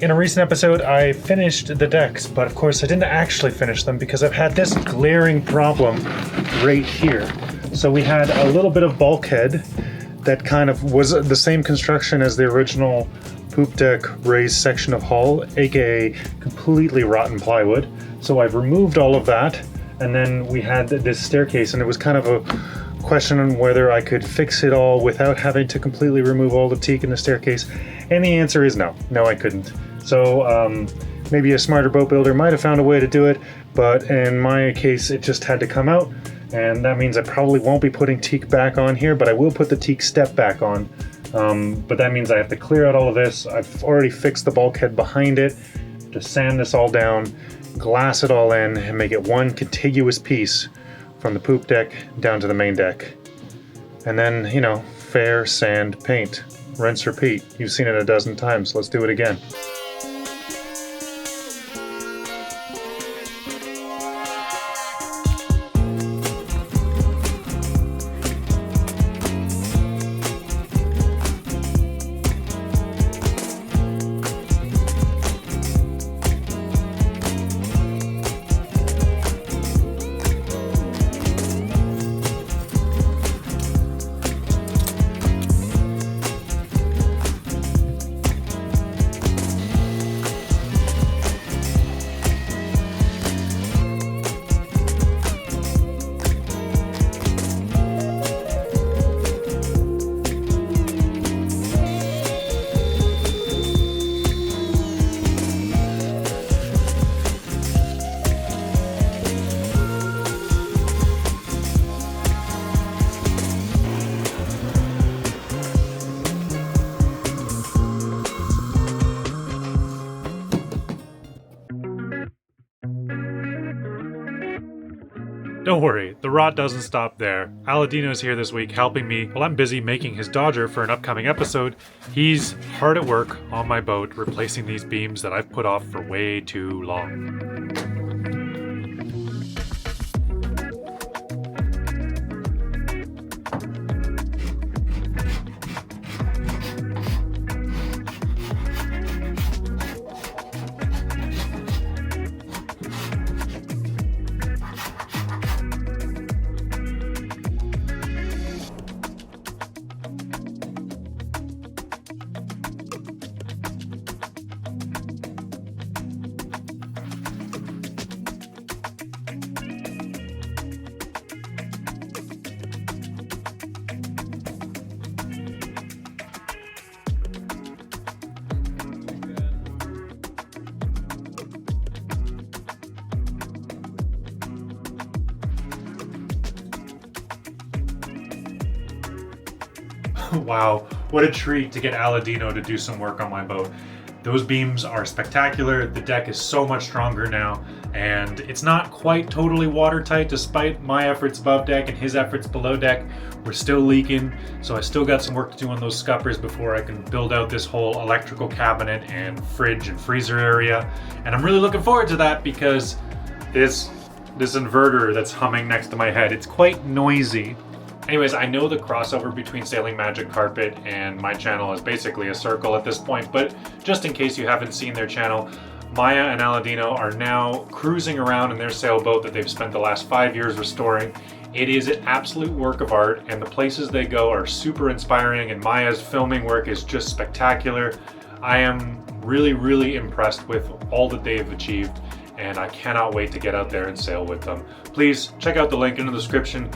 In a recent episode, I finished the decks, but of course I didn't actually finish them because I've had this glaring problem right here. So we had a little bit of bulkhead that kind of was the same construction as the original poop deck raised section of hull, aka completely rotten plywood. So I've removed all of that, and then we had this staircase, and it was kind of a question on whether I could fix it all without having to completely remove all the teak in the staircase, and the answer is no. No, I couldn't. So maybe a smarter boat builder might have found a way to do it, but in my case it just had to come out, and that means I probably won't be putting teak back on here, but I will put the teak step back on. But that means I have to clear out all of this. I've already fixed the bulkhead behind it, to sand this all down, glass it all in, and make it one contiguous piece from the poop deck down to the main deck. And then, you know, fair sand paint. Rinse, repeat. You've seen it a dozen times. Let's do it again. Don't worry, the rot doesn't stop there. Aladino's here this week helping me while I'm busy making his Dodger for an upcoming episode. He's hard at work on my boat replacing these beams that I've put off for way too long. Wow, what a treat to get Aladino to do some work on my boat. Those beams are spectacular, the deck is so much stronger now, and it's not quite totally watertight despite my efforts above deck and his efforts below deck. We're still leaking, so I still got some work to do on those scuppers before I can build out this whole electrical cabinet and fridge and freezer area. And I'm really looking forward to that because this inverter that's humming next to my head, it's quite noisy. Anyways, I know the crossover between Sailing Magic Carpet and my channel is basically a circle at this point, but just in case you haven't seen their channel, Maya and Aladino are now cruising around in their sailboat that they've spent the last 5 years restoring. It is an absolute work of art, and the places they go are super inspiring, and Maya's filming work is just spectacular. I am really impressed with all that they've achieved, and I cannot wait to get out there and sail with them. Please check out the link in the description.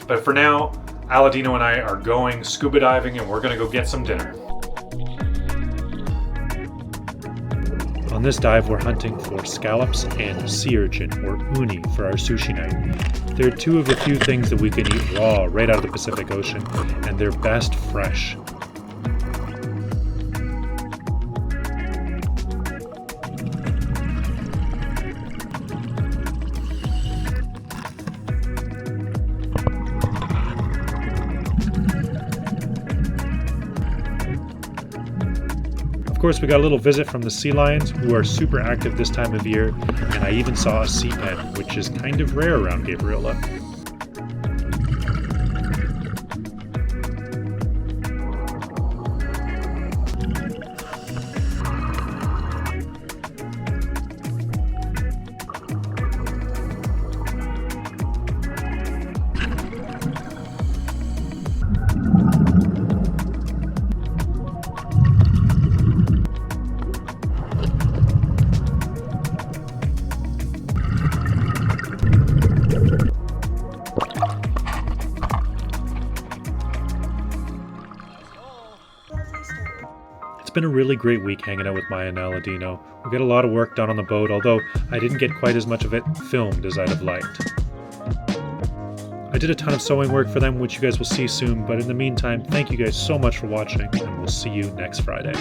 But for now, Aladino and I are going scuba diving, and we're gonna go get some dinner. On this dive, we're hunting for scallops and sea urchin, or uni, for our sushi night. They're two of the few things that we can eat raw right out of the Pacific Ocean, and they're best fresh. Of course, we got a little visit from the sea lions, who are super active this time of year, and I even saw a sea pen, which is kind of rare around Gabriola. been a really great week hanging out with Maya and Aladino. We got a lot of work done on the boat, although I didn't get quite as much of it filmed as I'd have liked. I did a ton of sewing work for them, which you guys will see soon, but in the meantime, thank you guys so much for watching, and we'll see you next Friday.